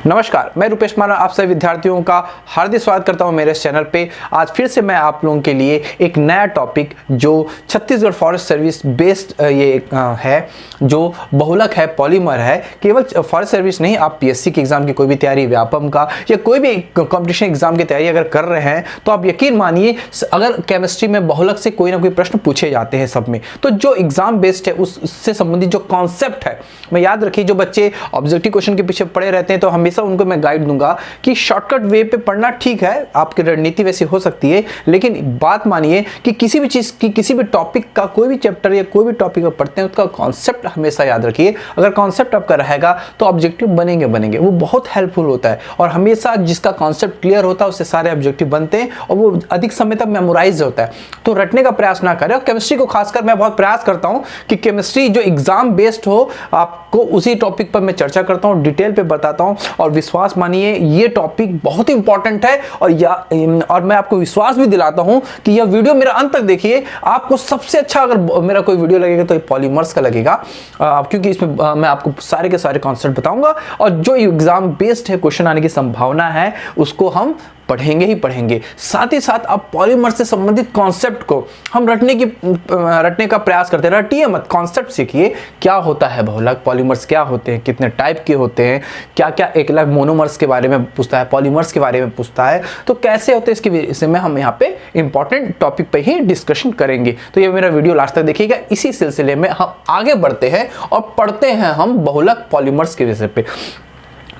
नमस्कार, मैं रूपेश माना आप सभी विद्यार्थियों का हार्दिक स्वागत करता हूं मेरे चैनल पे। आज फिर से मैं आप लोगों के लिए एक नया टॉपिक जो छत्तीसगढ़ फॉरेस्ट सर्विस बेस्ड है, जो बहुलक है, पॉलीमर है। केवल फॉरेस्ट सर्विस नहीं, आप पीएससी के एग्जाम की कोई भी तैयारी, व्यापम का या कोई भी कॉम्पिटिशन एग्जाम की तैयारी अगर कर रहे हैं तो आप यकीन मानिए, अगर केमिस्ट्री में बहुलक से कोई ना कोई प्रश्न पूछे जाते हैं सब में, तो जो एग्जाम बेस्ड है उससे संबंधित जो कॉन्सेप्ट है, मैं याद रखिए, जो बच्चे ऑब्जेक्टिव क्वेश्चन के पीछे पड़े रहते हैं तो हमेशा उनको मैं गाइड दूंगा कि शॉर्टकट वे पे पढ़ना ठीक है, आपकी रणनीति वैसी हो सकती है, लेकिन बात मानिए कि किसी भी चीज की, किसी भी टॉपिक का कोई भी चैप्टर या कोई भी टॉपिक आप पढ़ते हैं उसका कॉन्सेप्ट हमेशा याद रखिए। अगर कॉन्सेप्ट आपका रहेगा तो ऑब्जेक्टिव बनेंगे, वो बहुत हेल्पफुल होता है। और हमेशा जिसका कॉन्सेप्ट क्लियर होता है उससे सारे ऑब्जेक्टिव बनते हैं और वो अधिक समय तक मेमोराइज होता है। तो रटने का प्रयास ना करें। और केमिस्ट्री को खासकर मैं बहुत प्रयास करता हूं कि केमिस्ट्री जो एग्जाम बेस्ड हो, आपको उसी टॉपिक पर मैं चर्चा करता हूं, डिटेल पे बताता हूं। और विश्वास मानिए, ये टॉपिक बहुत इंपॉर्टेंट है और मैं आपको विश्वास भी दिलाता हूं कि यह वीडियो मेरा अंत तक देखिए। आपको सबसे अच्छा अगर मेरा कोई वीडियो लगेगा तो ये पॉलीमर्स का लगेगा, क्योंकि इसमें मैं आपको सारे के सारे कॉन्सेप्ट बताऊंगा और जो एग्जाम बेस्ड है, क्वेश्चन आने की संभावना है, उसको हम पढ़ेंगे ही पढ़ेंगे। साथ ही साथ आप पॉलीमर से संबंधित कॉन्सेप्ट को हम रटने का प्रयास करते हैं। रटिए मत, कॉन्सेप्ट सीखिए। क्या होता है बहुलक, पॉलीमर्स क्या होते हैं, कितने टाइप के होते हैं, क्या क्या एकलक मोनोमर्स के बारे में पूछता है, पॉलीमर्स के बारे में पूछता है, तो कैसे होते हैं इसके विषय में हम यहाँ पे इंपॉर्टेंट टॉपिक पे ही डिस्कशन करेंगे। तो ये मेरा वीडियो लास्ट तक देखिएगा। इसी सिलसिले में हम आगे बढ़ते हैं और पढ़ते हैं हम बहुलक पॉलीमर्स के विषय पे।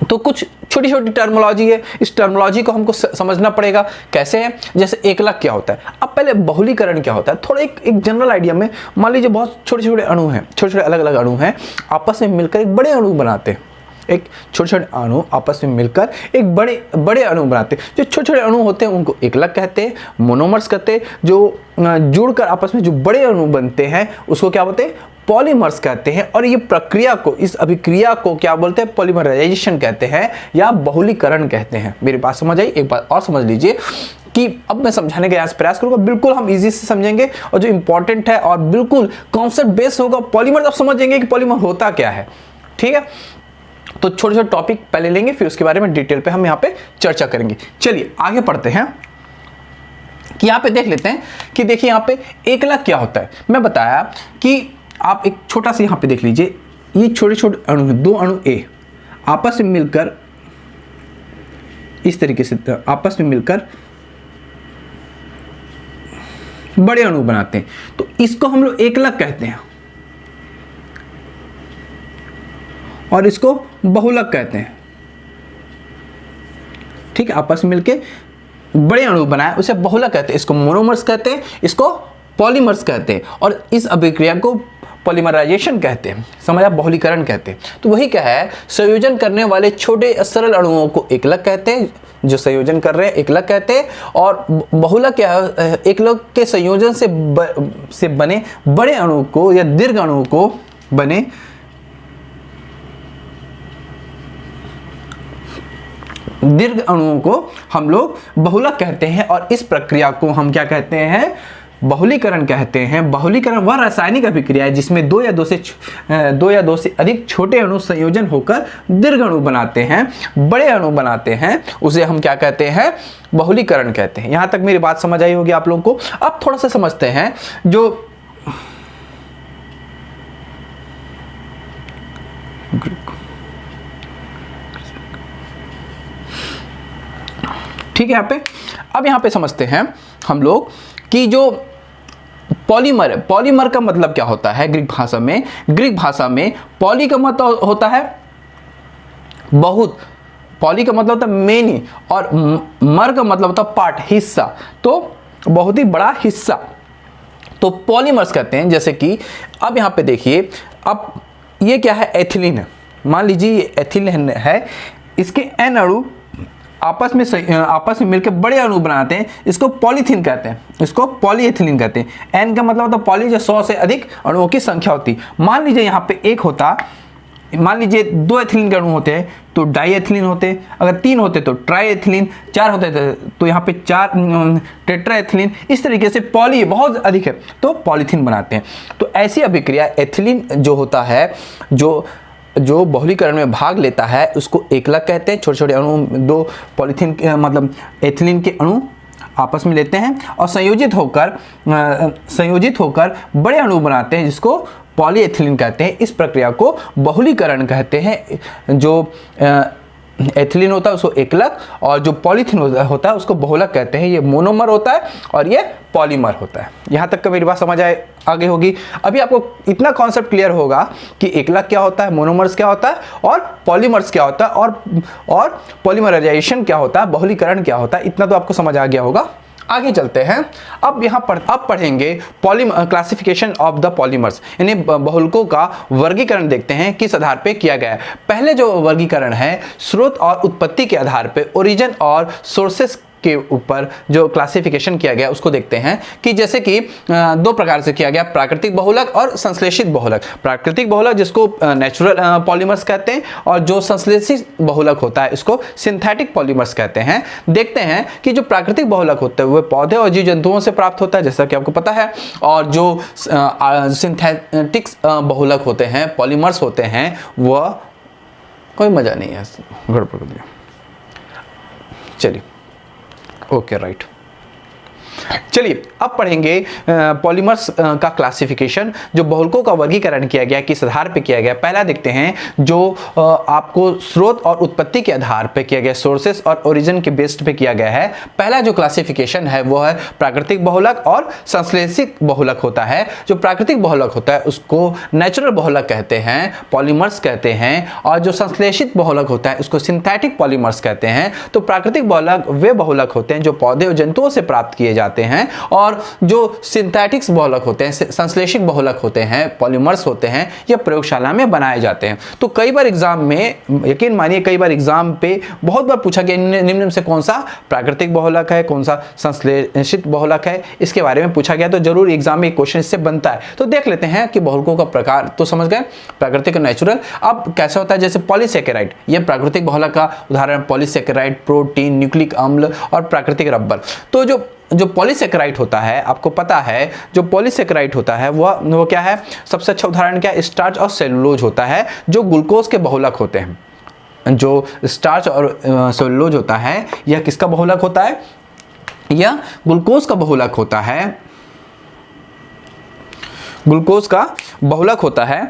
तो कुछ छोटी छोटी टर्मोलॉजी है, इस टर्मोलॉजी को हमको समझना पड़ेगा। कैसे है? जैसे एकलक क्या होता है। अब पहले बहुलीकरण क्या होता है, थोड़ा एक जनरल आइडिया में। मान लीजिए बहुत छोटे छोटे अणु हैं, छोटे छोटे अलग अलग अणु हैं, आपस में मिलकर एक बड़े अणु बनाते हैं। एक छोटे छोटे अणु आपस में मिलकर एक बड़े अणु बनाते हैं। जो छोटे छोटे अणु होते हैं उनको एकलक कहते हैं, मोनोमर्स कहते हैं। जो जुड़कर आपस में जो बड़े अणु बनते हैं उसको क्या बोलते हैं? पॉलीमर्स कहते हैं। और ये प्रक्रिया को, इस अभिक्रिया को क्या बोलते हैं? पॉलीमराइजेशन कहते हैं या बहुलीकरण कहते हैं। मेरी बात समझ आई? एक बात और समझ लीजिए कि अब मैं समझाने का प्रयास करूंगा, बिल्कुल हम इजी से समझेंगे और जो इंपॉर्टेंट है और बिल्कुल कॉन्सेप्ट बेस होगा पॉलीमर, अब समझेंगे कि पॉलीमर होता क्या है। ठीक है, तो छोटे छोटे टॉपिक पहले लेंगे, फिर उसके बारे में डिटेल पे हम यहाँ पे चर्चा करेंगे। चलिए आगे पढ़ते हैं कि यहाँ पे देख लेते हैं कि देखिए यहाँ पे एकलक क्या होता है। मैं बताया कि आप एक छोटा सा यहाँ पे देख लीजिए, ये छोटे छोटे अणु हैं, दो अणु ए आपस में मिलकर इस तरीके से आपस में मिलकर बड़े अणु बनाते हैं, तो इसको हम लोग एकलक कहते हैं और इसको बहुलक कहते हैं। ठीक है, आपस में मिलके बड़े अणु बनाए उसे बहुलक कहते हैं। इसको मोनोमर्स कहते हैं, इसको पॉलीमर्स कहते हैं और इस अभिक्रिया को पॉलीमराइजेशन कहते हैं। समझ, आप बहुलीकरण कहते हैं। तो वही क्या है, संयोजन करने वाले छोटे सरल अणुओं को एकलक कहते हैं, जो संयोजन कर रहे हैं एकलक कहते हैं। और बहुलक क्या है, एकलक के संयोजन से बने बड़े अणु को या दीर्घ अणु को बने दीर्घ अणुओं को हम लोग बहुलक कहते हैं। और इस प्रक्रिया को हम क्या कहते हैं? बहुलीकरण कहते हैं। बहुलीकरण वह रासायनिक अभिक्रिया है जिसमें दो या दो से अधिक छोटे अणु संयोजन होकर दीर्घ अणु बनाते हैं, बड़े अणु बनाते हैं, उसे हम क्या कहते हैं? बहुलीकरण कहते हैं। यहां तक मेरी बात समझ आई होगी आप लोगों को। अब थोड़ा सा समझते हैं जो ठीक है। यहाँ पे अब यहाँ पे समझते हैं हम लोग कि जो पॉलीमर है, पॉलीमर का मतलब क्या होता है ग्रीक भाषा में? ग्रीक भाषा में पॉली का मतलब होता है बहुत, पॉली का मतलब होता है मेनी, और मर का मतलब होता है पार्ट, हिस्सा, तो बहुत ही बड़ा हिस्सा, तो पॉलीमर्स कहते हैं। जैसे कि अब यहाँ पे देखिए, अब ये क्या है? एथिलीन है। मान लीजिए ये एथिलीन है, इसके एन अणु आपस में मिलकर बड़े अणु बनाते हैं, इसको पॉलीथीन कहते हैं, इसको पॉलीएथिलीन कहते हैं। एन का मतलब होता है पॉली, जो 100 से अधिक अणुओं की संख्या होती। मान लीजिए यहाँ पे एक होता, मान लीजिए 2 एथिलीन के अणु होते हैं तो डाई एथिलीन होते, अगर 3 होते तो ट्राई एथिलीन, 4 होते तो यहाँ पे 4 टेट्रा एथिलीन। इस तरीके से पॉली बहुत अधिक है तो पॉलीथीन बनाते हैं। तो ऐसी अभिक्रिया एथिलीन जो होता है, जो जो बहुलीकरण में भाग लेता है उसको एकलक कहते हैं। छोटे छोटे अणु, दो पॉलीथीन मतलब एथिलीन के अणु आपस में लेते हैं और संयोजित होकर बड़े अणु बनाते हैं जिसको पॉलीएथिलीन कहते हैं। इस प्रक्रिया को बहुलीकरण कहते हैं। जो एथिलीन होता है उसको एकलक और जो पॉलीथीन होता है उसको बहुलक कहते हैं। ये मोनोमर होता है और ये पॉलीमर होता है। यहाँ तक का मेरी बात समझ आगे होगी। अभी आपको इतना कॉन्सेप्ट क्लियर होगा कि एकलक क्या होता है, मोनोमर्स क्या होता है और पॉलीमर्स क्या होता है और पॉलीमराइजेशन क्या होता है, बहुलीकरण क्या होता है, इतना तो आपको समझ आ गया होगा। आगे चलते हैं। अब यहाँ पर अब पढ़ेंगे क्लासिफिकेशन ऑफ द पॉलीमर्स, यानी बहुलकों का वर्गीकरण देखते हैं किस आधार पे किया गया है। पहले जो वर्गीकरण है स्रोत और उत्पत्ति के आधार पे, ओरिजिन और सोर्सेस के ऊपर जो क्लासिफिकेशन किया गया उसको देखते हैं कि जैसे कि दो प्रकार से किया गया, प्राकृतिक बहुलक और संश्लेषित बहुलक। प्राकृतिक बहुलक जिसको नेचुरल पॉलीमर्स कहते हैं और जो संश्लेषित बहुलक होता है इसको सिंथेटिक पॉलीमर्स कहते हैं। देखते हैं कि जो प्राकृतिक बहुलक होता है वह पौधे और जीव जंतुओं से प्राप्त होता है जैसा कि आपको पता है, और जो सिंथेटिक बहुलक होते हैं, पॉलीमर्स होते हैं, वह कोई मजा नहीं है, गड़बड़ कर दिया। चलिए ओके राइट। चलिए अब पढ़ेंगे पॉलीमर्स का क्लासिफिकेशन, जो बहुलकों का वर्गीकरण किया गया किस आधार पे किया गया। पहला देखते हैं जो आपको स्रोत और उत्पत्ति के आधार पे किया गया, सोर्सेस और ओरिजिन के बेस्ड पे किया गया है। पहला जो क्लासिफिकेशन है वो है प्राकृतिक बहुलक और संश्लेषित बहुलक होता है। जो प्राकृतिक बहुलक होता है उसको नेचुरल बहुलक कहते हैं, पॉलीमर्स कहते हैं, और जो संश्लेषित बहुलक होता है उसको सिंथेटिक पॉलीमर्स कहते हैं। तो प्राकृतिक बहुलक वे बहुलक होते हैं जो पौधे और जंतुओं से प्राप्त किए जाते हैं, और जो सिंथेटिक्स बहुलक होते हैं, संश्लेषित बहुलक होते हैं, पॉलीमर्स होते हैं, ये प्रयोगशाला में बनाए जाते हैं। तो कई बार एग्जाम में, यकीन मानिए कई बार एग्जाम पे बहुत बार पूछा गया निम्न से कौन सा प्राकृतिक बहुलक है, कौन सा संश्लेषित बहुलक है, इसके बारे में पूछा गया। तो जरूर एग्जाम में एक क्वेश्चन इससे बनता है। तो देख लेते हैं कि बहुलकों का प्रकार तो समझ गए, प्राकृतिक और नेचुरल। अब कैसा होता है, जैसे पॉलीसेकेराइड, ये प्राकृतिक बहुलक का उदाहरण, पॉलीसेकेराइड, प्रोटीन, न्यूक्लिक अम्ल और प्राकृतिक रबर। तो जो पॉलीसेकेराइड होता है, आपको पता है जो पॉलीसेकेराइड होता है वो क्या है, सबसे अच्छा उदाहरण क्या है, स्टार्च और सेलुलोज होता है, जो ग्लूकोज के बहुलक होते हैं। जो स्टार्च और सेलुलोज होता है यह किसका बहुलक होता है, यह ग्लूकोज का बहुलक होता है, ग्लूकोज का बहुलक होता है।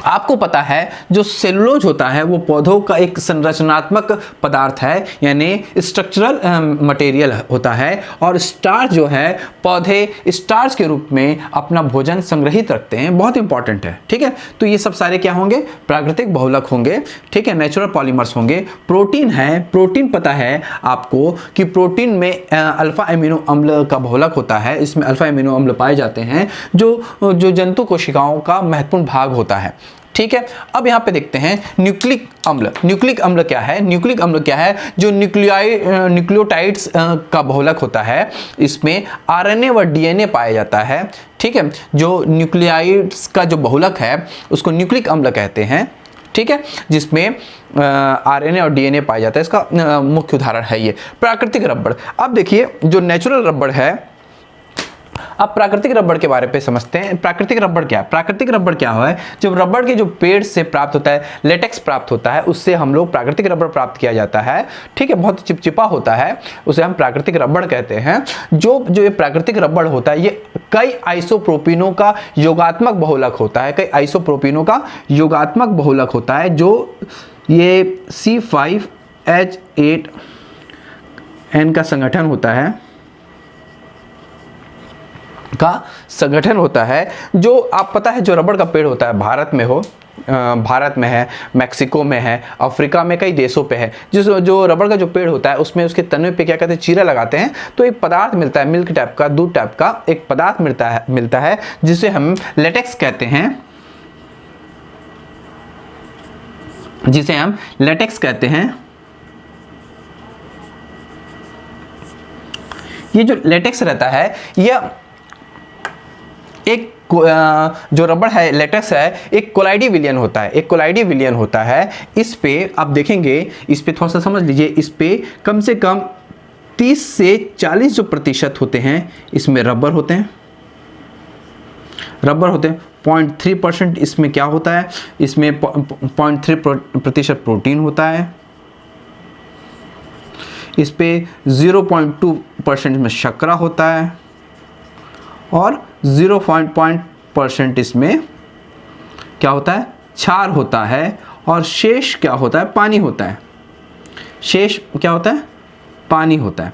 आपको पता है जो सेलुलोज होता है वो पौधों का एक संरचनात्मक पदार्थ है, यानी स्ट्रक्चरल मटेरियल होता है, और स्टार्च जो है पौधे स्टार्च के रूप में अपना भोजन संग्रहित रखते हैं, बहुत इंपॉर्टेंट है। ठीक है, तो ये सब सारे क्या होंगे, प्राकृतिक बहुलक होंगे। ठीक है, नेचुरल पॉलीमर्स होंगे। प्रोटीन है, प्रोटीन पता है आपको कि प्रोटीन में अल्फा एमिनो अम्ल का बहुलक होता है, इसमें अल्फा एमिनो अम्ल पाए जाते हैं जो जंतु कोशिकाओं का महत्वपूर्ण भाग होता है। ठीक है, अब यहाँ पे देखते हैं न्यूक्लिक अम्ल। न्यूक्लिक अम्ल क्या है, न्यूक्लिक अम्ल क्या है, जो न्यूक्लियोटाइड्स का बहुलक होता है, इसमें आरएनए व डीएनए पाया जाता है। ठीक है, जो न्यूक्लियाइड्स का जो बहुलक है उसको न्यूक्लिक अम्ल कहते हैं। ठीक है, जिसमें आरएनए और डीएनए पाया जाता है, इसका मुख्य उदाहरण है ये प्राकृतिक रबड़। अब देखिए जो नेचुरल रबड़ है, अब प्राकृतिक रबड़ के बारे में समझते हैं। प्राकृतिक रबड़ क्या है, प्राकृतिक रबड़ क्या है, जब रबड़ के जो पेड़ से प्राप्त होता है, लेटेक्स प्राप्त होता है, उससे हम लोग प्राकृतिक रबड़ प्राप्त किया जाता है। ठीक है, बहुत चिपचिपा होता है, उसे हम प्राकृतिक रबड़ कहते हैं। जो ये प्राकृतिक रबड़ होता है ये कई आइसोप्रोपीनों का योगात्मक बहुलक होता है, कई आइसोप्रोपीनों का योगात्मक बहुलक होता है, जो ये C5H8N का संगठन होता है, जो आप पता है जो रबड़ का पेड़ होता है भारत में है, मैक्सिको में है, अफ्रीका में कई देशों पे है। जो रबड़ का जो पेड़ होता है उसमें उसके तने पे क्या कहते हैं, चीरा लगाते हैं, तो एक पदार्थ मिलता है, मिल्क टाइप का, दूध टाइप का एक पदार्थ मिलता है जिसे हम लेटेक्स कहते हैं, ये जो लेटेक्स रहता है यह एक जो रबड़ है, लेटेक्स है, एक कोलाइडी विलियन होता है। इस पे आप देखेंगे, इस पे थोड़ा सा समझ लीजिए, इस पे कम से कम 30 से 40 जो प्रतिशत होते हैं इसमें रबड़ होते हैं, 0.3% इसमें क्या होता है, इसमें 0.3% प्रोटीन होता है, इस पे 0.2% में शर्करा होता है और 0.5% इसमें क्या होता है, क्षार होता है और शेष क्या होता है, पानी होता है। शेष क्या होता है, पानी होता है।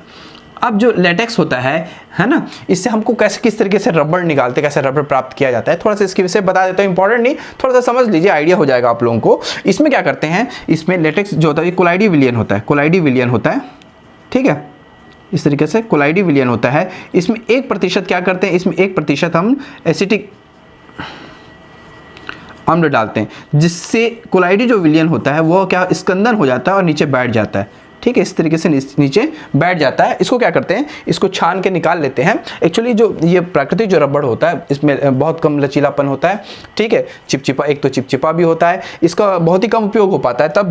अब जो लेटेक्स होता है ना, इससे हमको कैसे किस तरीके से रबड़ निकालते, कैसे रबड़ प्राप्त किया जाता है, थोड़ा सा इसके विषय बता देता हूँ, इंपॉर्टेंट नहीं, थोड़ा सा समझ लीजिए, आइडिया हो जाएगा आप लोगों को। इसमें क्या करते हैं, इसमें लेटेक्स जो होता है कोलाइडी विलियन होता है, कोलाइडी विलियन होता है, ठीक है, इस तरीके से कोलाइडी विलियन होता है। इसमें 1% क्या करते हैं, इसमें 1% हम एसिटिक अम्ल डालते हैं, जिससे कोलाइडी जो विलियन होता है वो क्या स्कंदन हो जाता है और नीचे बैठ जाता है, ठीक है, इस तरीके से नीचे बैठ जाता है। इसको क्या करते हैं, इसको छान के निकाल लेते हैं। एक्चुअली जो ये प्राकृतिक जो रबड़ होता है इसमें बहुत कम लचीलापन होता है, ठीक है, चिपचिपा, एक तो चिपचिपा भी होता है, इसका बहुत ही कम उपयोग हो पाता है, तब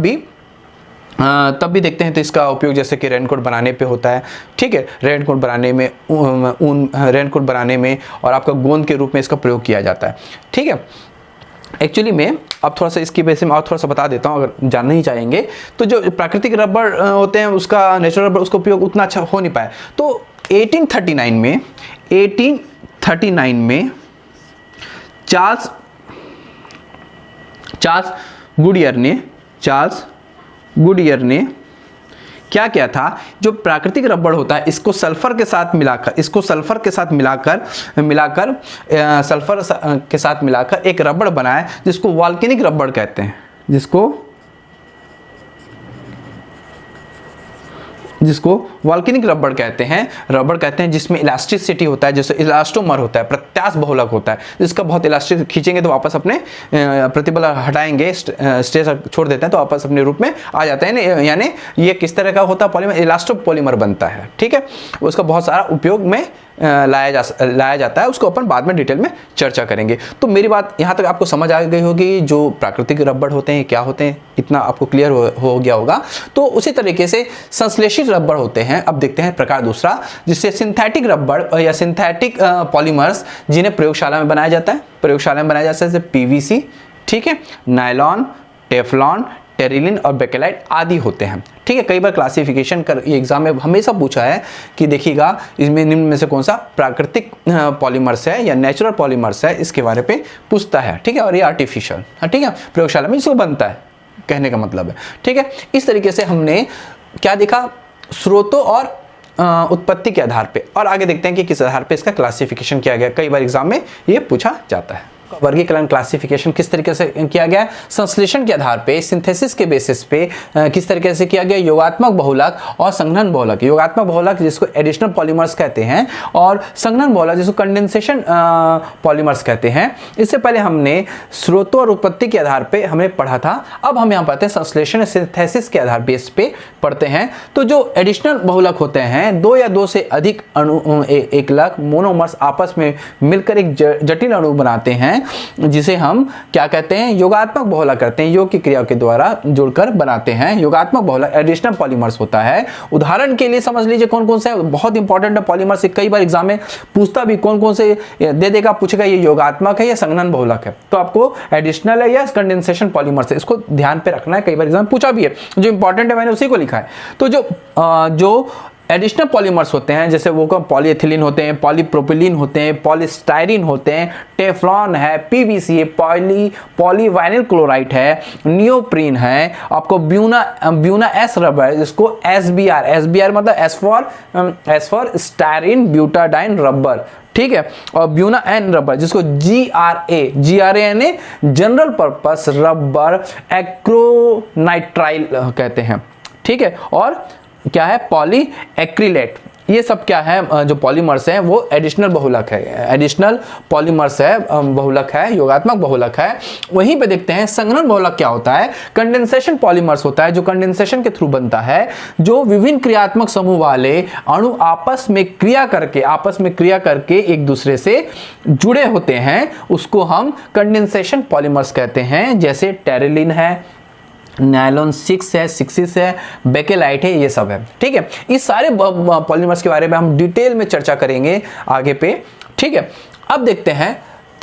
भी देखते हैं तो इसका उपयोग जैसे कि रेनकोट बनाने पे होता है, ठीक है, रेनकोट बनाने में ऊन रेनकोट बनाने में और आपका गोंद के रूप में इसका प्रयोग किया जाता है, ठीक है। एक्चुअली में अब थोड़ा सा इसकी बेसिस में और थोड़ा सा बता देता हूँ, अगर जानना ही चाहेंगे तो जो प्राकृतिक रबड़ होते हैं उसका नेचुरल रबड़ उसका उपयोग उतना अच्छा हो नहीं पाया। तो 1839 में चार्ल्स गुडियर ने क्या किया था, जो प्राकृतिक रबड़ होता है इसको सल्फर के साथ मिलाकर एक रबड़ बनाया जिसको वॉल्केनिक रबड़ कहते हैं, जिसको वॉल्केनिक रबड़ कहते हैं, जिसमें इलास्टिसिटी होता है, जैसे इलास्टोमर होता है, प्रत्यास्थ बहुलक होता है, जिसका बहुत इलास्टिक खींचेंगे तो वापस अपने प्रतिबल हटाएंगे, स्ट्रेस छोड़ देते हैं तो वापस अपने रूप में आ जाता है। यानी ये किस तरह का होता है, पॉलीमर, इलास्टोपॉलीमर बनता है, ठीक है, उसका बहुत सारा उपयोग में लाया जाता है, उसको अपन बाद में डिटेल में चर्चा करेंगे। तो मेरी बात यहाँ तक आपको समझ आ गई होगी, जो प्राकृतिक रबड़ होते हैं क्या होते हैं, इतना आपको क्लियर हो गया होगा। तो उसी तरीके से संश्लेषित रबड़ होते हैं। अब देखते हैं प्रकार दूसरा, जिससे सिंथेटिक रबड़ या सिंथेटिक पॉलीमर्स, जिन्हें प्रयोगशाला में बनाया जाता है, जैसे पीवीसी, ठीक है, नायलॉन, टेफलॉन, टेरिलिन और बेकेलाइट आदि होते हैं, ठीक है। कई बार क्लासिफिकेशन कर एग्जाम में हमेशा पूछा है कि देखिएगा इसमें निम्न में से कौन सा प्राकृतिक पॉलीमर्स है या नेचुरल पॉलीमर्स है, इसके बारे पे पूछता है, ठीक है, और ये आर्टिफिशियल, ठीक है, प्रयोगशाला में इसको बनता है, कहने का मतलब है, ठीक है। इस तरीके से हमने क्या देखा, स्रोतों और उत्पत्ति के आधार पे, और आगे देखते हैं कि किस आधार पे इसका क्लासिफिकेशन किया गया। कई बार एग्जाम में ये पूछा जाता है। वर्गीकरण क्लासिफिकेशन किस तरीके से किया गया, संश्लेषण के आधार पे, सिंथेसिस के बेसिस पे किस तरीके से किया गया, योगात्मक बहुलक और संघनन बहुलक। योगात्मक बहुलक जिसको एडिशनल पॉलीमर्स कहते हैं और संघनन बहुलक जिसको कंडेंसेशन पॉलीमर्स कहते हैं। इससे पहले हमने स्रोतों और उत्पत्ति के आधार पे हमने पढ़ा था, अब हम यहाँ पढ़ते हैं संश्लेषण सिंथेसिस के आधार बेस पे पढ़ते हैं। तो जो एडिशनल बहुलक होते हैं, दो या दो से अधिक अणु एकलक मोनोमर्स आपस में मिलकर एक जटिल अणु बनाते हैं, जिसे हम क्या कहते हैं, योगात्मक बहुलक करते हैं, योग की क्रिया के द्वारा जुड़कर बनाते हैं। योगात्मक बहुलक एडिशनल पॉलीमर्स होता है। उदाहरण के लिए समझ लीजिए कौन कौन से, बहुत इंपॉर्टेंट है पॉलीमर्स, कई बार एग्जाम में पूछता भी कौन कौन से दे देगा, पूछेगा ये योगात्मक है या संघनन बहुलक है, तो आपको एडिशनल है या कंडेंसेशन पॉलीमर्स है, इसको ध्यान पे रखना है, कई बार एग्जाम पूछा भी है। जो इंपॉर्टेंट है मैंने उसी को लिखा है। तो जो एडिशनल पॉलीमर्स होते हैं, जैसे वो पॉलीएथिलीन होते हैं, पॉलीप्रोपिलीन होते हैं, पॉलीस्टाइरीन होते हैं, टेफ्लॉन है, पीवीसी है, पॉलीवाइनिल क्लोराइड है, नियोप्रीन है, आपको ब्यूना एस रबर है, जिसको एसबीआर मतलब S for styrene butadiene rubber, ठीक है, और ब्यूना एन रबर जिसको GRA यानी जनरल पर्पस रबर एक्रोनाइट्राइल कहते हैं, ठीक है। और क्या है, पॉली एक्रिलेट, ये सब क्या है, जो पॉलीमर्स हैं वो एडिशनल बहुलक है, एडिशनल पॉलीमर्स है, बहुलक है, योगात्मक बहुलक है। वहीं पे देखते हैं संघनन बहुलक क्या होता है, कंडेंसेशन पॉलीमर्स होता है, जो कंडेंसेशन के थ्रू बनता है, जो विभिन्न क्रियात्मक समूह वाले अणु आपस में क्रिया करके एक दूसरे से जुड़े होते हैं, उसको हम कंडेंसेशन पॉलीमर्स कहते हैं। जैसे टेरिलिन है, नायलॉन 6 है, 6 है, बेकेलाइट है, ये सब है, ठीक है। इस सारे पॉलीमर्स के बारे में हम डिटेल में चर्चा करेंगे आगे पे, ठीक है। अब देखते हैं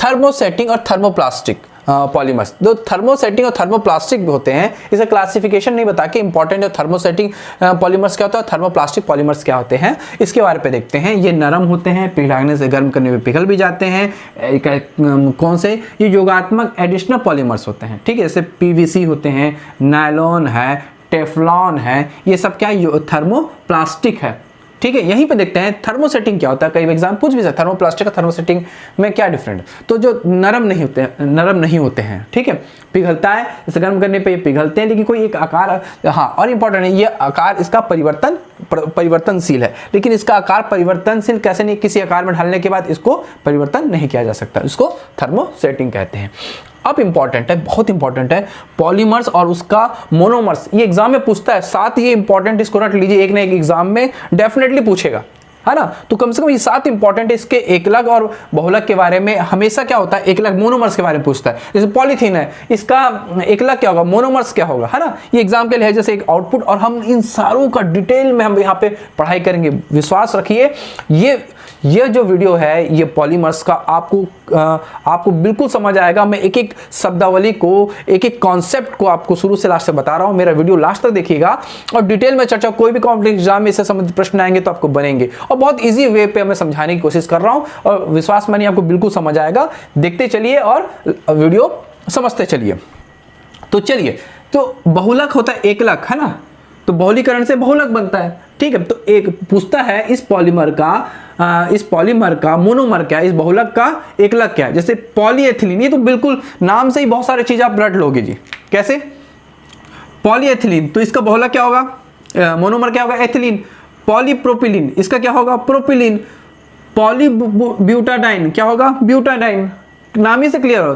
थर्मोसेटिंग और थर्मोप्लास्टिक पॉलीमर्स। जो थर्मोसेटिंग और थर्मोप्लास्टिक भी होते हैं, इसे क्लासिफिकेशन नहीं बता के इंपॉर्टेंट है थर्मोसेटिंग पॉलीमर्स क्या होता है, थर्मोप्लास्टिक पॉलीमर्स क्या होते हैं, इसके बारे पे देखते हैं। ये नरम होते हैं, पिघलाने से गर्म करने में पिघल भी जाते हैं। कौन से? ये योगात्मक एडिशनल पॉलीमर्स होते हैं, ठीक है, जैसे पीवीसी होते हैं, नायलॉन है, टेफ्लॉन है, ये सब क्या थर्मोप्लास्टिक है, ठीक है। यहीं पे देखते हैं थर्मोसेटिंग क्या होता है। कई एग्जाम पूछ भी सकते हैं थर्मोप्लास्टिक और थर्मोसेटिंग में क्या डिफरेंट है। तो जो नरम नहीं होते हैं, ठीक है, पिघलता है, इसे गर्म करने पे ये पिघलते हैं, लेकिन कोई एक आकार, हाँ और इंपॉर्टेंट है, ये आकार इसका परिवर्तनशील है, लेकिन इसका आकार परिवर्तनशील कैसे नहीं, किसी आकार में ढालने के बाद इसको परिवर्तन नहीं किया जा सकता, इसको थर्मोसेटिंग कहते हैं। अब इंपॉर्टेंट है, बहुत इंपॉर्टेंट है, पॉलीमर्स और उसका मोनोमर्स। ये एग्जाम में पूछता है, साथ ये इंपॉर्टेंट, इसको रट लीजिए, एक ना एक एग्जाम में डेफिनेटली पूछेगा, है ना। तो कम से कम ये 7 इंपॉर्टेंट है। इसके एकलक और बहुलक के बारे में हमेशा क्या होता है, एकलक मोनोमर्स के बारे में पूछता है। जैसे पॉलीथीन है, इसका एकलक क्या होगा, मोनोमर्स क्या होगा, है ना। ये एग्जाम के लिहाज से एक आउटपुट, और हम इन सारों का डिटेल में हम यहाँ पे पढ़ाई करेंगे। विश्वास रखिए, ये जो वीडियो है, ये पॉलीमर्स का आपको बिल्कुल समझ आएगा। मैं एक एक शब्दावली को, एक एक कॉन्सेप्ट को आपको शुरू से लास्ट तक बता रहा हूँ। मेरा वीडियो लास्ट तक देखिएगा और डिटेल में चर्चा, कोई भी कॉम्पिटिटिव एग्जाम में इससे संबंधित प्रश्न आएंगे तो आपको बनेंगे, और बहुत इजी वे पे मैं समझाने की कोशिश कर रहा हूँ, और विश्वास मानिए आपको बिल्कुल समझ आएगा। देखते चलिए और वीडियो समझते चलिए। तो चलिए, तो बहुलक होता है एकलक, है ना, तो बहुलीकरण से बहुलक बनता है, ठीक है। तो एक पूछता है इस पॉलीमर का मोनोमर क्या है, इस बहुलक का एकलक क्या है। जैसे पॉलीएथिलीन, ये तो बिल्कुल नाम से ही बहुत सारी चीजें आप रट लोगे जी। कैसे? पॉलीएथिलीन, तो इसका बहुलक क्या होगा, मोनोमर क्या होगा, एथिलीन। पॉलीप्रोपिलीन, इसका क्या होगा, प्रोपिलीन। पॉलीब्यूटाडाइन क्या होगा, ब्यूटाडाइन, नाम ही से क्लियर हो।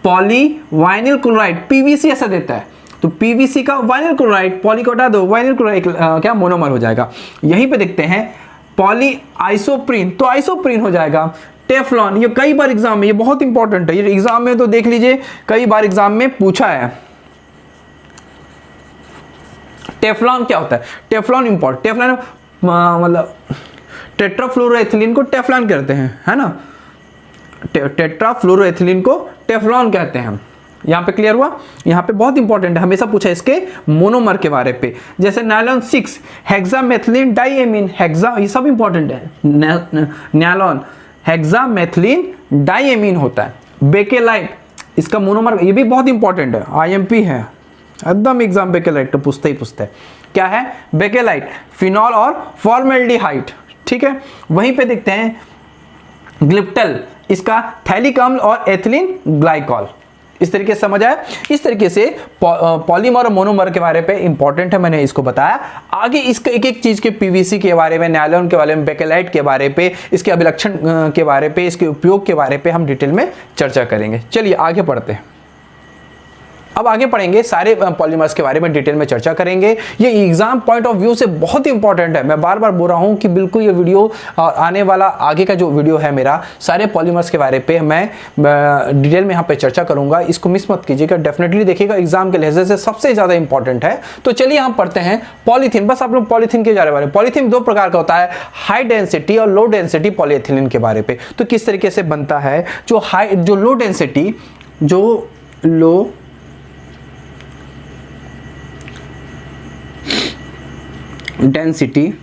पॉलीवाइनिल क्लोराइड, पीवीसी ऐसा देता है, तो पीवीसी का वाइनिल क्लोराइड, पॉली को हटा दो, वाइनिल क्लोराइड क्या मोनोमर हो जाएगा। यहीं पे देखते हैं पॉली आइसोप्रीन, तो आइसोप्रीन हो जाएगा। टेफ्लॉन, ये कई बार एग्जाम में, ये बहुत इंपॉर्टेंट है, ये एग्जाम में तो देख लीजिए कई बार एग्जाम में पूछा है। टेफ्लॉन क्या होता है, टेफ्लॉन इंपॉर्टेंट, टेफ्लॉन मतलब टेट्राफ्लोरोएथिलीन को टेफ्लॉन कहते हैं, है ना, टेट्राफ्लोरोएथिलीन को टेफ्लॉन कहते हैं। यहाँ पे क्लियर हुआ। यहाँ पे बहुत इंपॉर्टेंट है, हमेशा पूछा है इसके मोनोमर के बारे पे। जैसे नायलॉन 6 हेक्सामेथिलीन डाइएमीन, हेक्सा, ये सब इंपॉर्टेंट है। नायलॉन हेक्सामेथिलीन डाइएमीन होता है। बेकेलाइट, इसका मोनोमर, ये भी बहुत इंपॉर्टेंट है, आईएमपी है एकदम, एग्जाम बेकेलाइट तो पूछते ही पूछते हैं। क्या है बेकेलाइट, फिनॉल और फॉर्मेल्डिहाइड, ठीक है। वहीं पे देखते हैं ग्लिप्टल, इसका थैलिक अम्ल और एथिलीन ग्लाइकॉल। इस तरीके से समझ आया। इस तरीके से पॉलीमर और मोनोमर के बारे पे इंपॉर्टेंट है, मैंने इसको बताया। आगे इसके एक एक चीज के, पीवीसी के बारे में, नायलॉन के बारे में, बेकेलाइट के बारे पे, इसके अभिलक्षण के बारे पे, इसके उपयोग के बारे पे हम डिटेल में चर्चा करेंगे। चलिए आगे पढ़ते हैं। अब आगे पढ़ेंगे, सारे पॉलीमर्स के बारे में डिटेल में चर्चा करेंगे। ये एग्जाम पॉइंट ऑफ व्यू से बहुत इंपॉर्टेंट है। मैं बार बार बोल रहा हूँ कि बिल्कुल ये वीडियो और आने वाला आगे का जो वीडियो है मेरा, सारे पॉलीमर्स के बारे पे मैं डिटेल में यहाँ पे चर्चा करूंगा। इसको मिस मत कीजिएगा, डेफिनेटली देखिएगा, एग्जाम के लिहाज से सबसे ज़्यादा इंपॉर्टेंट है। तो चलिए हम पढ़ते हैं पॉलीथीन। बस आप लोग पॉलीथीन के बारे में, पॉलीथीन 2 प्रकार का होता है, हाई डेंसिटी और लो डेंसिटी पॉलीएथिलीन के बारे पे। तो किस तरीके से बनता है, जो लो डेंसिटी, जो लो डेंसिटी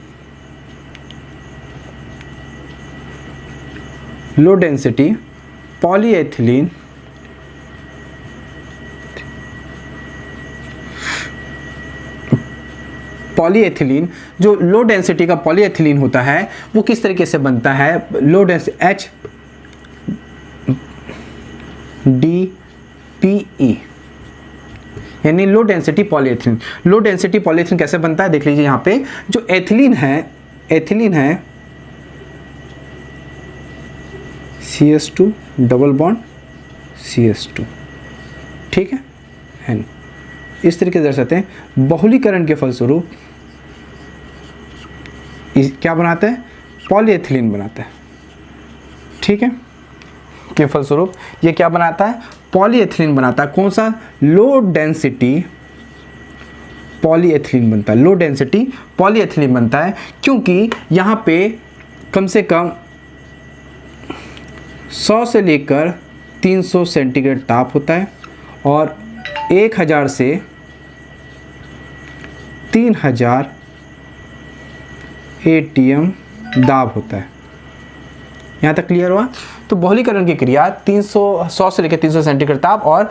पॉलीएथिलीन जो लो डेंसिटी का पॉलीएथिलीन होता है, वो किस तरीके से बनता है, लो डेंसिटी HDPE, यानी low density polyethylene. Low density polyethylene कैसे बनता है देख लीजिए। यहाँ पे जो एथिलीन है CH2 डबल बॉन्ड CH2, ठीक है। इस तरीके से दर्शाते हैं। बहुलीकरण के फलस्वरूप क्या बनाते हैं, पॉलीएथिलीन बनाता है, ठीक है। के फलस्वरूप ये क्या बनाता है, पॉलीएथिलीन बनाता है। कौन सा, लो डेंसिटी पॉलीएथिलीन बनता है, लो डेंसिटी पॉलीएथिलीन बनता है, क्योंकि यहाँ पे कम से कम 100 से लेकर 300 सेंटीग्रेड ताप होता है और 1000 से 3000 ATM दाब होता है। यहाँ तक क्लियर हुआ? तो बहुलीकरण की क्रिया 100 से लेकर 300 सेंटीग्रेड ताप और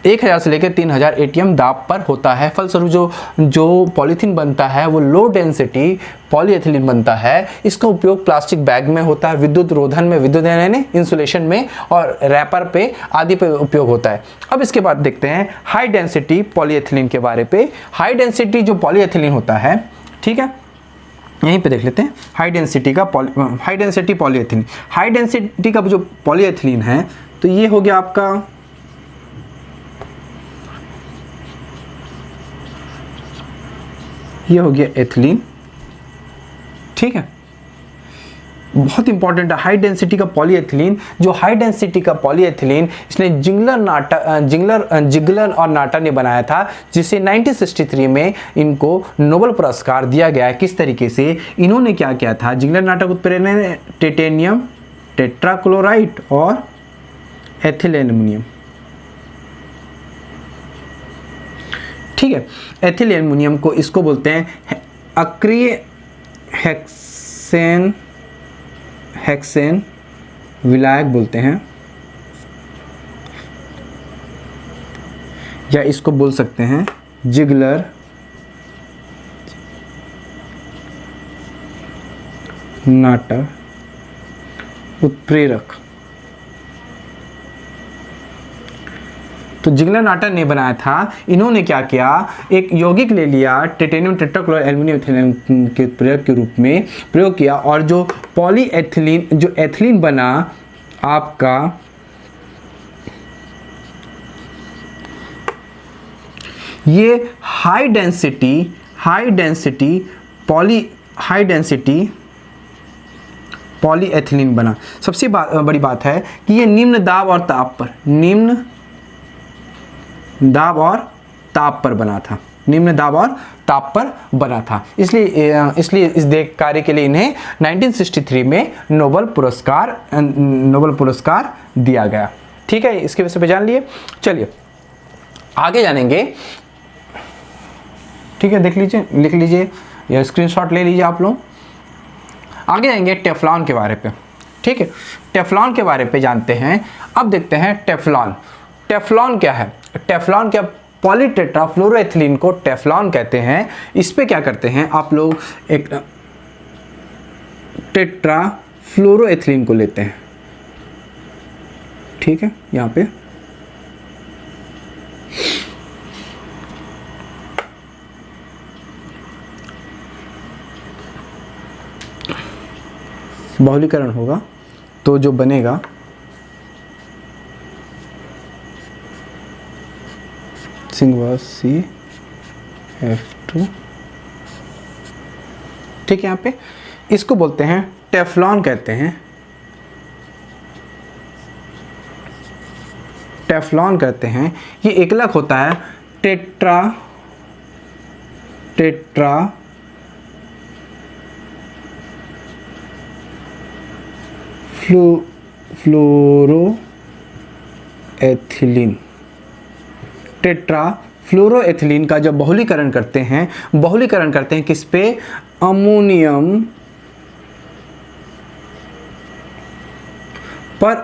1000 से लेकर 3000 ATM दाब पर होता है। फलस्वरूप जो पॉलीथीन बनता है वो लो डेंसिटी पॉलीएथिलीन बनता है। इसका उपयोग प्लास्टिक बैग में होता है, विद्युत रोधन में, विद्युत यानी इंसुलेशन में, और रैपर पे आदि पे उपयोग होता है। अब इसके बाद देखते हैं हाई डेंसिटी पॉलीएथिलीन के बारे पे। हाई डेंसिटी जो पॉलीएथिलीन होता है, ठीक है, यहीं पे देख लेते हैं high density polyethylene. High density का जो पॉलीएथिलीन है तो ये हो गया आपका, ये हो गया एथिलीन, ठीक है, बहुत इंपॉर्टेंट है हाई डेंसिटी का पॉलीएथिलीन। जो हाई डेंसिटी का पॉलीएथिलीन इसने जिगलर और नाटा ने बनाया था, जिसे 1963 में इनको नोबेल पुरस्कार दिया गया है। किस तरीके से इन्होंने क्या किया था? जिगलर नाटा उत्प्रेरण ने टाइटेनियम टेट्राक्लोराइड और एथिल एल्युमिनियम, ठीक है, एथिल एल्युमिनियम को इसको बोलते हैं अक्रिय हेक्सेन विलायक बोलते हैं, या इसको बोल सकते हैं जिगलर नाटा उत्प्रेरक। तो जिगलर नाटा ने बनाया था। इन्होंने क्या किया? एक यौगिक ले लिया, टाइटेनियम टेट्राक्लोराइड एल्युमिनियम एथिलीन के प्रयोग के रूप में प्रयोग किया, और जो पॉलीएथिलीन, जो एथिलीन बना आपका, ये हाई डेंसिटी पॉलीएथिलीन बना। सबसे बड़ी बात है कि ये निम्न दाब और ताप पर बना था, निम्न दाब और ताप पर बना था। इसलिए इस कार्य के लिए इन्हें 1963 में नोबेल पुरस्कार दिया गया। ठीक है, इसके विषय पे जान लिए। चलिए आगे जानेंगे। ठीक है, देख लीजिए, लिख लीजिए या स्क्रीनशॉट ले लीजिए आप लोग। आगे जाएंगे टेफ्लॉन के बारे पे। ठीक है, टेफ्लॉन के बारे पे जानते हैं। अब देखते हैं टेफ्लॉन क्या है। टेफ्लॉन क्या? पॉलीटेट्राफ्लोरोएथिलीन को टेफ्लॉन कहते हैं। इस पे क्या करते हैं आप लोग? एक टेट्राफ्लोरोएथिलीन को लेते हैं, ठीक है, यहाँ पे बहुलीकरण होगा तो जो बनेगा CF2, ठीक है। यहाँ पे इसको बोलते हैं टेफ्लॉन कहते हैं, टेफ्लॉन कहते हैं। ये एकलक होता है टेट्राफ्लोरोएथिलीन का जब बहुलीकरण करते हैं किस पे? अमोनियम पर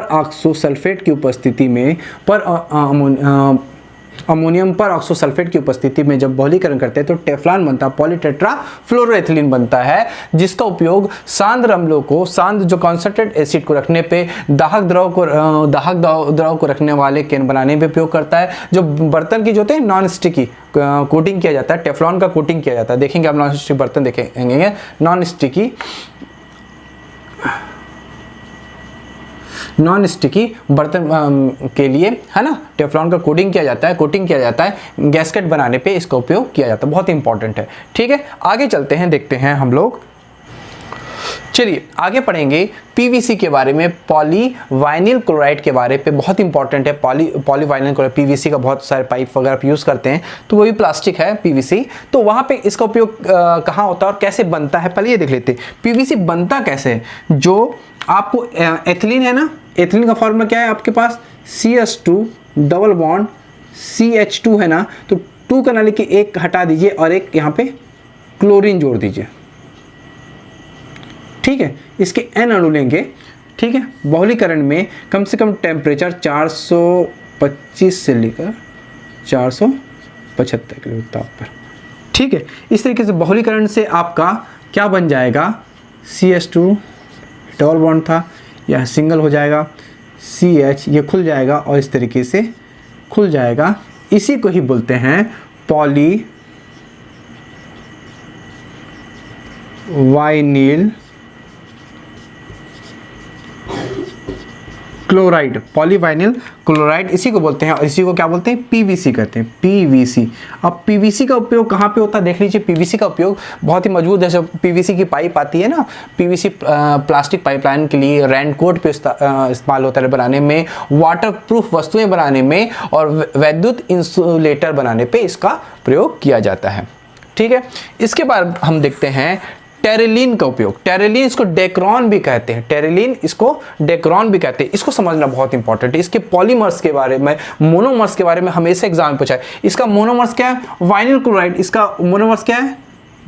ऑक्सो सल्फेट की उपस्थिति में, अमोनियम पर ऑक्सो सल्फेट की उपस्थिति में जब बहुलीकरण करते हैं तो टेफ्लॉन बनता है, पॉलीटेट्राफ्लोरोएथिलीन बनता है, जिसका उपयोग सांद्र अम्लों को, सांद्र जो कॉन्संट्रेट एसिड को रखने पे, दाहक द्रव को रखने वाले केन बनाने पे उपयोग करता है। जो बर्तन की जो होते हैं नॉन स्टिकी कोटिंग किया जाता है, टेफ्लॉन का कोटिंग किया जाता है। देखेंगे आप नॉन स्टिक बर्तन देखेंगे, नॉन स्टिकी बर्तन के लिए, है ना, टेफ्लॉन का कोटिंग किया जाता है, गैस्केट बनाने पे इसका उपयोग किया जाता है। बहुत इंपॉर्टेंट है। ठीक है, आगे चलते हैं, देखते हैं हम लोग। चलिए आगे पढ़ेंगे पीवीसी के बारे में, पॉलीवाइनिल क्लोराइड के बारे पे। बहुत इंपॉर्टेंट है पॉलीवाइनिल क्लोराइड। पीवीसी का बहुत सारे पाइप वगैरह आप यूज़ करते हैं, तो वो भी प्लास्टिक है पीवीसी। तो वहाँ पे इसका उपयोग कहाँ होता है और कैसे बनता है, पहले ये देख लेते हैं। पीवीसी बनता कैसे है? जो आपको एथिलीन है ना, एथिलीन का फॉर्मूला क्या है आपके पास, CH2 डबल बॉन्ड CH2 है ना, तो 2 का ना लेके एक हटा दीजिए और एक यहाँ पे क्लोरीन जोड़ दीजिए, ठीक है। इसके N अणु लेंगे, ठीक है। बहुलीकरण में कम से कम टेम्परेचर 425 से लेकर 475 किलो ताप पर, ठीक है। इस तरीके से बहुलीकरण से आपका क्या बन जाएगा, CH2 डबल बॉन्ड था, यह सिंगल हो जाएगा, CH ये खुल जाएगा और इस तरीके से खुल जाएगा। इसी को ही बोलते हैं पॉली वाइनिल क्लोराइड, पॉलीवाइनिल क्लोराइड इसी को बोलते हैं, और इसी को क्या बोलते हैं, PVC कहते हैं, PVC। अब PVC का उपयोग कहाँ पे होता है, देख लीजिए। PVC का उपयोग बहुत ही मजबूत, जैसे PVC की पाइप आती है ना, PVC प्लास्टिक पाइपलाइन के लिए, रेनकोट पे इस्तेमाल होता है बनाने में, वाटरप्रूफ वस्तुएं बनाने में और वैद्युत इंसुलेटर बनाने पे इसका प्रयोग किया जाता है, ठीक है। इसके बाद हम देखते हैं टेरेलिन का उपयोग। टेरेलिन इसको डेक्रॉन भी कहते हैं, टेरेलिन इसको डेक्रॉन भी कहते हैं। इसको समझना बहुत इंपॉर्टेंट है। इसके पॉलीमर्स के बारे में, मोनोमर्स के बारे में हमेशा एग्जाम में पूछा है। इसका मोनोमर्स क्या है, वाइनिल क्लोराइड। इसका मोनोमर्स क्या है,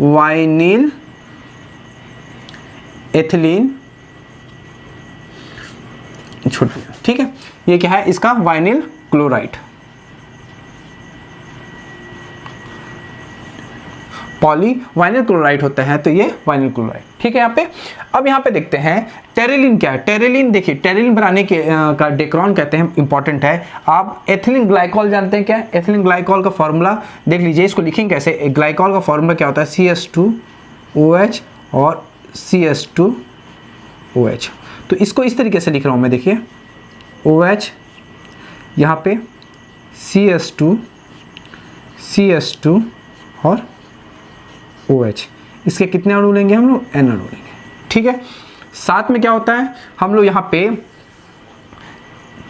वाइनिल एथिलीन, ठीक है। ये क्या है, इसका vinyl chloride, poly vinyl chloride होता है, तो ये वाइनिल क्लोराइड, ठीक है। यहाँ पे अब यहाँ पे देखते हैं टेरेलिन क्या है। टेरेलिन देखिए, टेरेलिन बनाने के का डेक्रॉन कहते हैं, इंपॉर्टेंट है। आप एथिलीन ग्लाइकॉल जानते हैं क्या है, एथिलीन ग्लाइकॉल का फॉर्मूला देख लीजिए। इसको लिखेंगे कैसे, ग्लाइकॉल का फॉर्मूला क्या होता है, CH2OH और CH2OH। तो इसको इस तरीके से लिख रहा हूँ मैं, देखिए OH, यहाँ पे CH2 और OH। इसके कितने अणु लेंगे हम लोग, N अणु लेंगे, ठीक है। साथ में क्या होता है, हम लोग यहाँ पे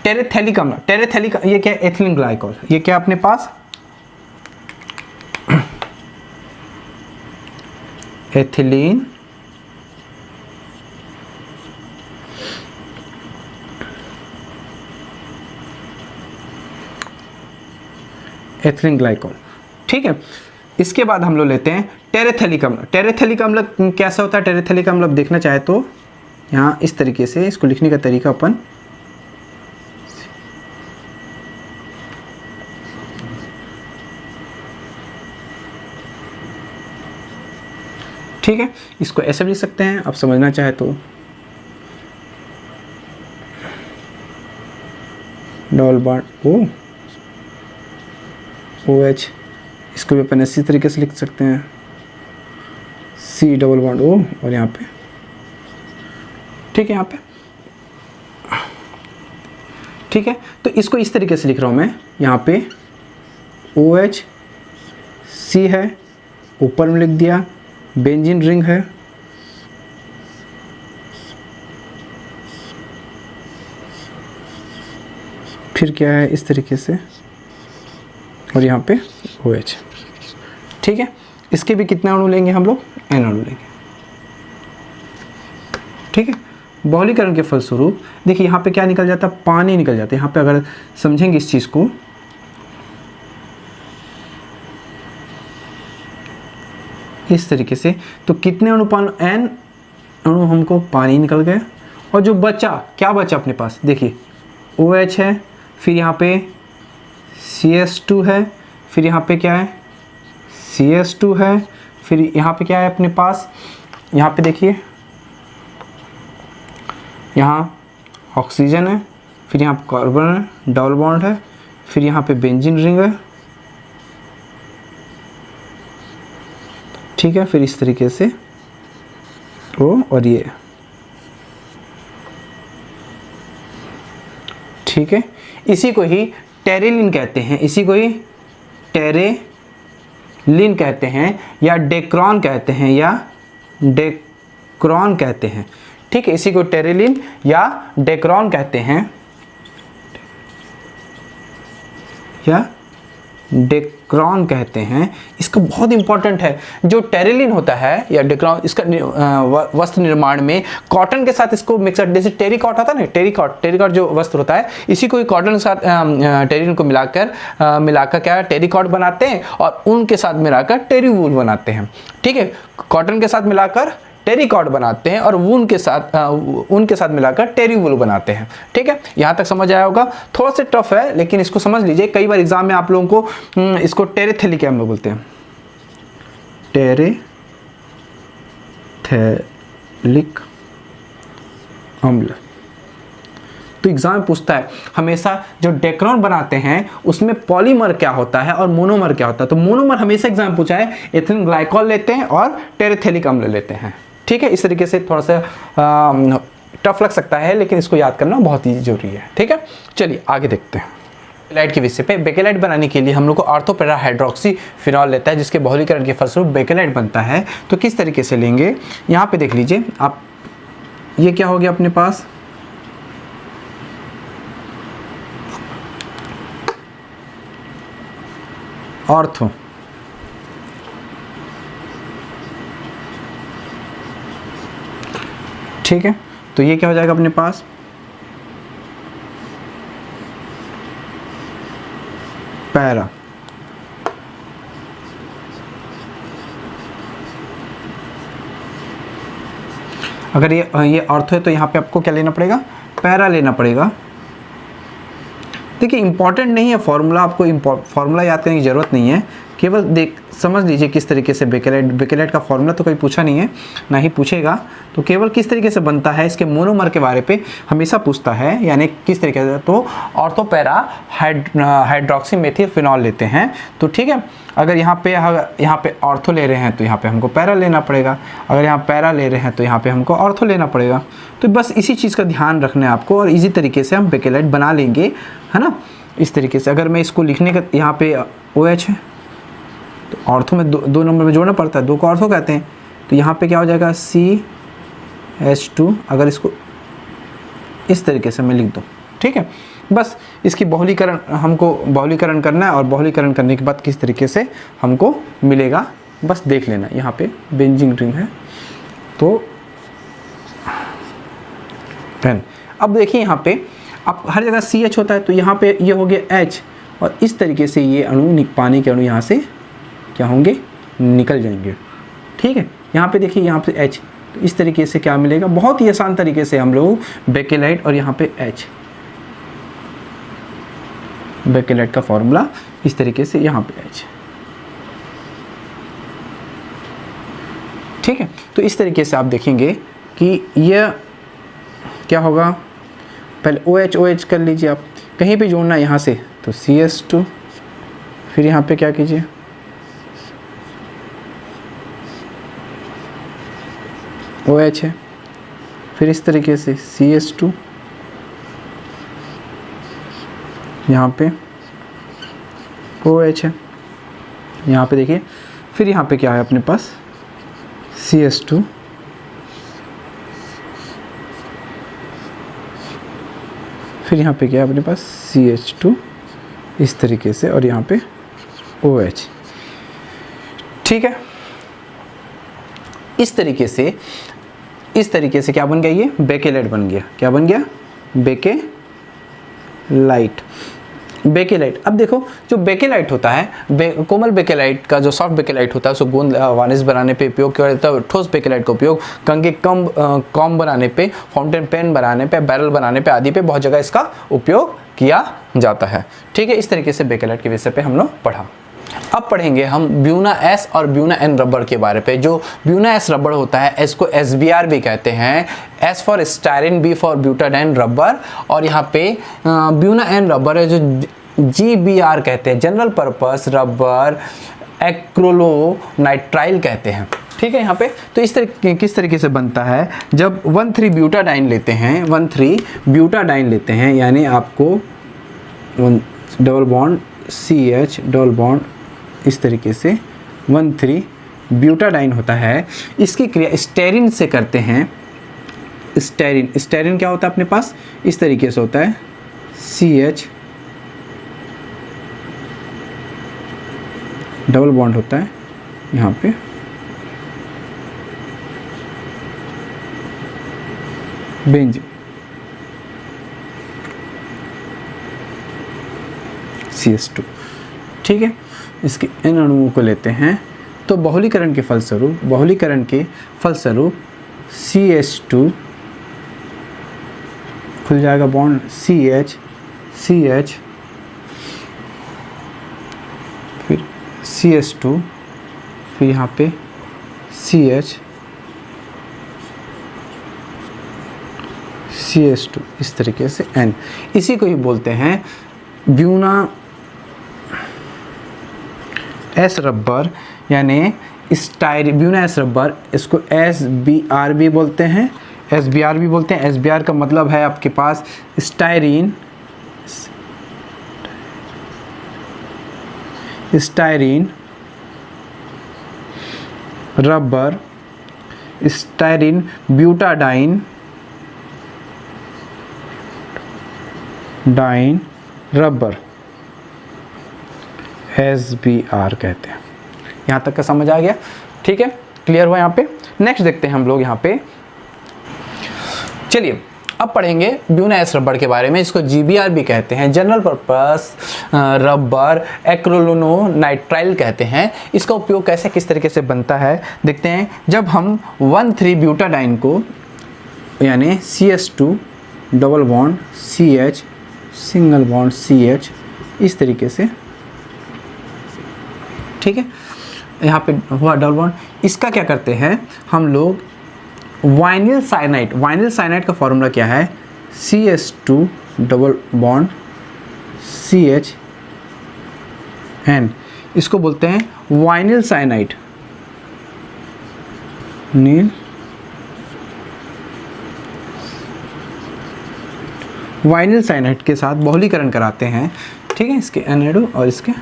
टेरेथैलिक अम्ल, टेरेथैलिक ये क्या है, एथिलीन ग्लाइकॉल। ये क्या अपने पास, एथिलीन एथिलीन ग्लाइकॉल, ठीक है। इसके बाद हम लोग लेते हैं टेरेथैलिक अम्ल। टेरेथैलिक अम्ल कैसा होता है, टेरेथैलिक अम्ल देखना चाहे तो यहाँ इस तरीके से इसको लिखने का तरीका अपन, ठीक है। इसको ऐसे भी लिख सकते हैं आप समझना चाहे तो, डबल बॉन्ड OH। इसको भी अपन इसी तरीके से लिख सकते हैं, C डबल बॉन्ड O, और यहाँ पे, ठीक है, यहाँ पे, ठीक है। तो इसको इस तरीके से लिख रहा हूँ मैं, यहाँ पे OH C है, ऊपर में लिख दिया बेंजीन रिंग है, फिर क्या है इस तरीके से, और यहाँ पे OH, ठीक है। इसके भी कितने अणु लेंगे हम लोग, N अणु लेंगे, ठीक है। बहुलीकरण के फलस्वरूप देखिए यहाँ पे क्या निकल जाता है, पानी निकल जाता है। यहाँ पे अगर समझेंगे इस चीज़ को, इस तरीके से, तो कितने अणु, N अणु हमको पानी निकल गए, और जो बचा, क्या बचा अपने पास, देखिए OH है, फिर यहाँ पे CH2 है, फिर यहाँ पे क्या है CH2 है, फिर यहाँ पे क्या है अपने पास, यहाँ पे देखिए यहाँ ऑक्सीजन है, फिर यहाँ पे कार्बन है, डबल बॉन्ड है, फिर यहाँ पे बेंजीन रिंग है, ठीक है। फिर इस तरीके से O और ये, ठीक है। इसी को ही टेरेलिन कहते हैं, इसी को ही टेरेलिन कहते हैं, या डेक्रॉन कहते हैं, या डेक्रॉन कहते हैं, ठीक है। इसी को टेरेलिन या डेक्रॉन कहते हैं, या डेक्रॉन कहते हैं। इसका बहुत इंपॉर्टेंट है। जो टेरिलिन होता है या डेक्रॉन, इसका वस्त्र निर्माण में कॉटन के साथ इसको मिक्सर, जैसे टेरिकॉट होता है ना, टेरिकॉट जो वस्त्र होता है, इसी को कॉटन के साथ टेरिलिन को मिलाकर क्या टेरिकॉट बनाते हैं और ऊन के साथ मिलाकर टेरीवूल बनाते हैं। ठीक है, कॉटन के साथ मिलाकर टेरिकॉट बनाते हैं और ऊन के साथ मिलाकर टेरीवूल बनाते हैं। ठीक है, यहाँ तक समझ आया होगा। थोड़ा सा टफ है लेकिन इसको समझ लीजिए, कई बार एग्जाम में आप लोगों को इसको टेरेथेलिक अम्ल बोलते हैं, टेरेथेलिक अम्ल। तो एग्जाम में पूछता है हमेशा जो डेक्रॉन बनाते हैं उसमें पॉलीमर क्या होता है और मोनोमर क्या होता है। तो मोनोमर हमेशा एग्जाम पूछा है, एथिलीन ग्लाइकॉल लेते हैं और टेरेथेलिक अम्ल लेते हैं। ठीक है, इस तरीके से थोड़ा सा टफ लग सकता है लेकिन इसको याद करना बहुत ही जरूरी है। ठीक है, चलिए आगे देखते हैं। बेकेलाइट के विषय पे, बेकेलाइट बनाने के लिए हम लोग को ऑर्थो पैरा हाइड्रोक्सी फिनॉल लेता है, जिसके बहुलीकरण के फलस्वरूप बेकेलाइट बनता है। तो किस तरीके से लेंगे, यहाँ पे देख लीजिए आप, ये क्या हो गया अपने पास, ऑर्थो, ठीक है। तो ये क्या हो जाएगा अपने पास, पैरा, अगर ये ऑर्थो है तो यहाँ पे आपको क्या लेना पड़ेगा, पैरा लेना पड़ेगा। देखिए इंपॉर्टेंट नहीं है फॉर्मूला, आपको फॉर्मूला याद करने की ज़रूरत नहीं है, केवल समझ लीजिए किस तरीके से बेकेलाइट का फॉर्मूला तो कोई पूछा नहीं है, ना ही पूछेगा। तो केवल किस तरीके से बनता है, इसके मोनोमर के बारे पे हमेशा पूछता है, यानी किस तरीके से। तो ortho para hydroxy methyl phenol लेते हैं। तो ठीक है, अगर यहाँ पे ऑर्थो ले रहे हैं तो यहाँ पे हमको पैरा लेना पड़ेगा, अगर यहाँ पैरा ले रहे हैं तो यहाँ पे हमको ऑर्थो लेना पड़ेगा। तो बस इसी चीज़ का ध्यान रखना है आपको, और इसी तरीके से हम बेकेलाइट बना लेंगे, है ना। इस तरीके से अगर मैं इसको लिखने का, यहाँ पे OH है तो ऑर्थो में दो नंबर में जोड़ना पड़ता है, दो को ऑर्थो कहते हैं। तो यहाँ पे क्या हो जाएगा, CH2, अगर इसको इस तरीके से मैं लिख दूँ, ठीक है। बस इसकी बहुलीकरण करना है, और बहुलीकरण करने के बाद किस तरीके से हमको मिलेगा बस देख लेना। यहाँ पे बेंजीन रिंग है तो पेन। अब देखिए यहाँ पे अब हर जगह CH होता है, तो यहाँ पे ये हो गया H, और इस तरीके से ये अणु, पानी के अणु यहाँ से क्या होंगे, निकल जाएंगे। ठीक है, यहाँ पे देखिए, यहाँ पे H, तो इस तरीके से क्या मिलेगा, बहुत ही आसान तरीके से हम लोग बेकेलाइट, और यहाँ पे H, बेकेलाइट का फॉर्मूला इस तरीके से, यहाँ पे H। ठीक है, तो इस तरीके से आप देखेंगे कि यह क्या होगा, पहले OH कर लीजिए आप, कहीं भी जोड़ना यहाँ से, तो CH2, फिर यहाँ पे क्या कीजिए, OH है, फिर इस तरीके से CH2, यहाँ पे OH है, यहाँ पे देखिए, फिर यहाँ पे क्या है अपने पास CH2, फिर यहाँ पे क्या है अपने पास CH2 इस तरीके से, और यहाँ पे OH। ठीक है, इस तरीके से क्या बन गया, ये बेकेलाइट बन गया। क्या बन गया, बेकेलाइट। अब देखो जो बेकेलाइट होता है, कोमल बेकेलाइट का जो सॉफ्ट बेकेलाइट होता है उसको गोंद वार्निश बनाने पे उपयोग किया जाता है। ठोस बेकेलाइट का उपयोग कंघी कॉम बनाने पे, फाउंटेन पेन बनाने पे, बैरल बनाने पे आदि पे बहुत जगह इसका उपयोग किया जाता है। ठीक है, इस तरीके से बेकेलाइट के विषय पे हम लोग पढ़ा। अब पढ़ेंगे हम ब्यूना S और ब्यूना N रबर के बारे पे। जो ब्यूना S रबर होता है, S को SBR भी कहते हैं, S for styrene, B for butadiene rubber, और यहाँ पे ब्यूना N रबर है जो GBR कहते हैं, जनरल पर्पस रबर एक्रोलोनाइट्राइल कहते हैं। ठीक है, यहाँ पे तो किस तरीके से बनता है, जब 1,3 ब्यूटाडाइन लेते हैं, 1,3 ब्यूटाडाइन लेते हैं, यानी आपको double bond CH double bond इस तरीके से 1,3 ब्यूटाडाइन होता है। इसकी क्रिया स्टेरिन से करते हैं। स्टेरिन क्या होता है अपने पास, इस तरीके से होता है, CH डबल बॉन्ड होता है यहाँ पे बेंजीन CH2, ठीक है। इसके इन अणुओं को लेते हैं तो बहुलीकरण के फलस्वरूप CH2 खुल जाएगा बॉन्ड CH फिर CH2 फिर यहाँ पे CH CH2 इस तरीके से N। इसी को ही बोलते हैं ब्यूना S रबर यानी ब्यूना S रबर। इसको SBR भी बोलते हैं, SBR का मतलब है आपके पास styrene rubber, styrene butadiene rubber, SBR कहते हैं। यहाँ तक का समझ आ गया, ठीक है, क्लियर हुआ यहाँ पे। नेक्स्ट देखते हैं हम लोग यहाँ पे, चलिए अब पढ़ेंगे ब्यूना एस रबर के बारे में। इसको GBR भी कहते हैं, जनरल पर्पस रबर एक्रोलोनोनाइट्राइल कहते हैं। इसका उपयोग कैसे किस तरीके से बनता है देखते हैं। जब हम 1,3 ब्यूटाडाइन को यानी CH2 double bond CH single bond CH इस तरीके से, ठीक है, यहाँ पे हुआ डबल बॉन्ड। इसका क्या करते हैं हम लोग वाइनिल साइनाइड का फॉर्मूला क्या है CH2 double bond CH N। इसको बोलते हैं वाइनिल साइनाइड के साथ बहुलीकरण कराते हैं, ठीक है, इसके एनएडो और इसके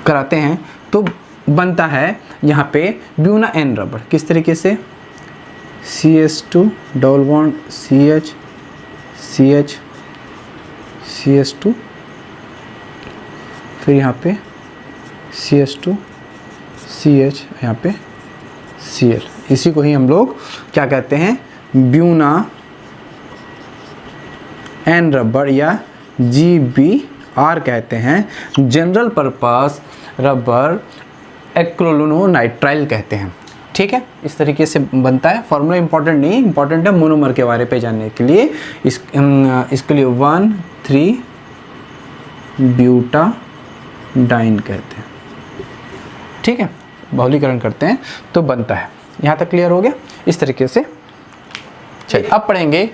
कराते हैं तो बनता है यहाँ पे ब्यूना N रबर। किस तरीके से CH2 डबल बॉन्ड CH2 फिर यहाँ पे CH2 CH यहाँ पे Cl। इसी को ही हम लोग क्या कहते हैं ब्यूना N रबर या GBR कहते हैं, जनरल पर्पस रबर एक्रोलोनोनाइट्राइल कहते हैं, ठीक है। इस तरीके से बनता है। फॉर्मूला इंपॉर्टेंट नहीं, इंपॉर्टेंट है मोनोमर के बारे पे जानने के लिए। इसके लिए 1,3 ब्यूटाडाइन कहते हैं, ठीक है, बहुलीकरण करते हैं तो बनता है। यहाँ तक क्लियर हो गया इस तरीके से। चलिए अब पढ़ेंगे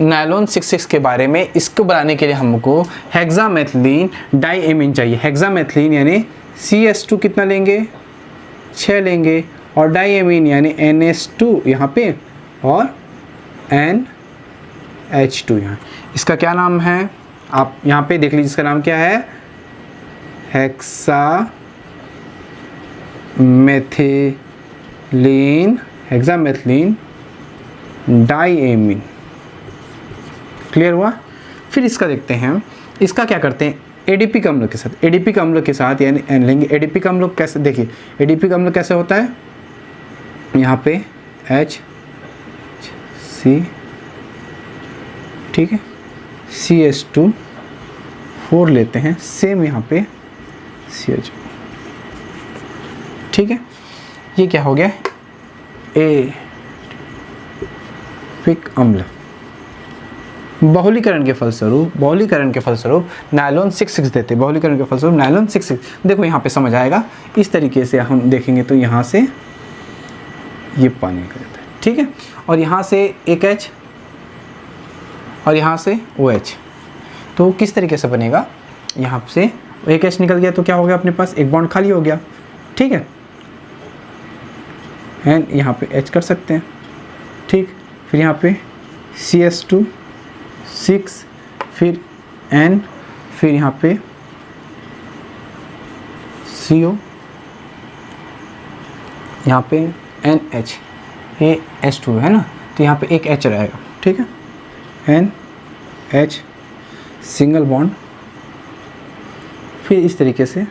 नायलॉन 66 के बारे में। इसको बनाने के लिए हमको हेक्सामेथिलीन डाइएमीन चाहिए। हेक्सामेथिलीन यानी CH2 कितना लेंगे 6 लेंगे और डाइएमीन यानी NH2 यहाँ पे और NH2 यहाँ। इसका क्या नाम है आप यहाँ पे देख लीजिए, इसका नाम क्या है हेक्सामेथिलीन डाइएमीन। क्लियर हुआ। फिर इसका देखते हैं, इसका क्या करते हैं ADP अम्ल के साथ यानी N लेंगे। ADP अम्ल कैसे देखिए, ADP अम्ल कैसे होता है यहाँ पे HC, ठीक है, CH2 4 लेते हैं, सेम यहाँ पे CH, ठीक है। ये क्या हो गया एडिपिक अम्ल। बहुलीकरण के फलस्वरूप नायलॉन 66 देते, बहुलीकरण के फलस्वरूप नायलॉन 66। देखो यहाँ पे समझ आएगा, इस तरीके से हम देखेंगे तो यहाँ से ये पानी निकल जाता है, ठीक है, और यहाँ से एक H और यहाँ से OH। तो किस तरीके से बनेगा, यहाँ से एक H निकल गया तो क्या हो गया अपने पास एक बॉन्ड खाली हो गया, ठीक है, एंड यहाँ पे H कर सकते हैं, ठीक। फिर यहाँ पे CH2 6 फिर N फिर यहाँ पे CO यहाँ पे NH, ये H2 है ना, तो यहाँ पे एक H रहेगा, ठीक है, NH सिंगल बॉन्ड। फिर इस तरीके से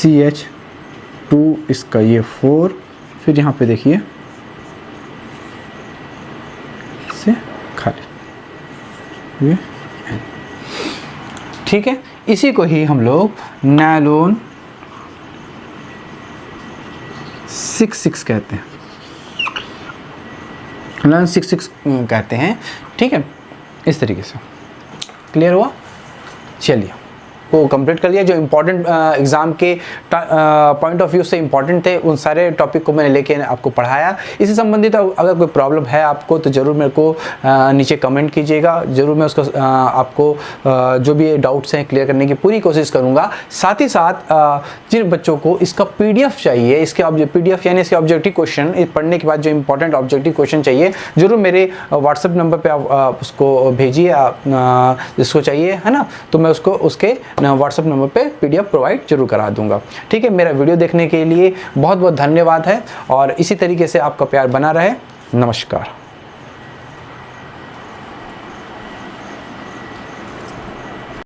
CH2 इसका ये 4, फिर यहाँ पे देखिए से खाली ये, ठीक है। इसी को ही हम लोग नायलॉन 66 कहते हैं, नायलॉन 66 कहते हैं, ठीक है। इस तरीके से क्लियर हुआ। चलिए को कंप्लीट कर लिया। जो इम्पोर्टेंट एग्ज़ाम के पॉइंट ऑफ व्यू से इम्पोर्टेंट थे उन सारे टॉपिक को मैंने लेके आपको पढ़ाया। इसी संबंधित अगर कोई प्रॉब्लम है आपको तो ज़रूर मेरे को नीचे कमेंट कीजिएगा, ज़रूर मैं उसको आपको जो भी डाउट्स हैं क्लियर करने की पूरी कोशिश करूँगा। साथ ही साथ जिन बच्चों को इसका PDF चाहिए, इसके PDF यानी इसके ऑब्जेक्टिव क्वेश्चन पढ़ने के बाद जो इंपॉर्टेंट ऑब्जेक्टिव क्वेश्चन चाहिए, ज़रूर मेरे व्हाट्सएप नंबर पर आप उसको भेजिए, जिसको चाहिए है ना, तो मैं उसको उसके व्हाट्सएप नंबर पे PDF प्रोवाइड जरूर करा दूंगा। ठीक है, मेरा वीडियो देखने के लिए बहुत बहुत धन्यवाद है और इसी तरीके से आपका प्यार बना रहे। नमस्कार।